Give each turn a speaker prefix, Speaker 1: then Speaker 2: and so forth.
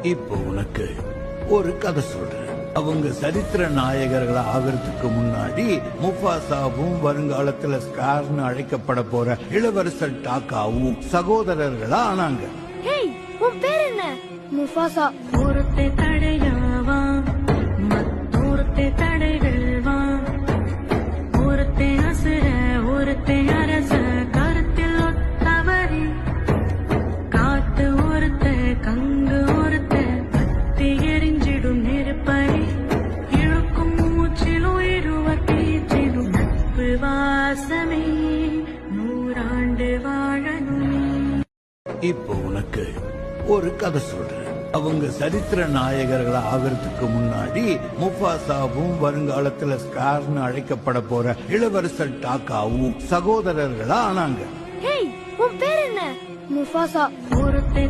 Speaker 1: இப்போ உனக்கு ஒரு கதை சொல்றேன். அவங்க சரித்திர நாயகர்கள் ஆகிறதுக்கு முன்னாடி முஃபாசாவும் வருங்காலத்துல ஸ்கார்னு அழைக்கப்பட போற இளவரசர் டாக்காவும் சகோதரர்களா ஆனாங்க.
Speaker 2: ஹேய், உன் பேர் என்ன?
Speaker 3: முஃபாசா.
Speaker 4: ஒருத்தை தடையாவா மற்றொருத்தை தடைகள்வா ஒருத்தை அசுர ஒருத்தை அரச கருத்தில் ஒத்தவரி காத்து ஒருத்த கங்கு ஒருத்த கத்தி எரிஞ்சிடும் நெருப்பறி இழுக்கும் மூச்சில் உயிருவர் பேச்சிடும் நட்பு வாசமே நூறாண்டு வாழணுமே.
Speaker 1: இப்போ உனக்கு ஒரு கதை சொல்றேன். அவங்க சரித்திர நாயகர்கள் ஆகிறதுக்கு முன்னாடி முஃபாசாவும் வருங்காலத்துல ஸ்கார்னு அழைக்கப்பட போற இளவரசர் டாக்காவும் சகோதரர்களா ஆனாங்க.
Speaker 2: ஹேய், உன் பேர் என்ன?
Speaker 3: முஃபாசா.
Speaker 4: ஒருத்தை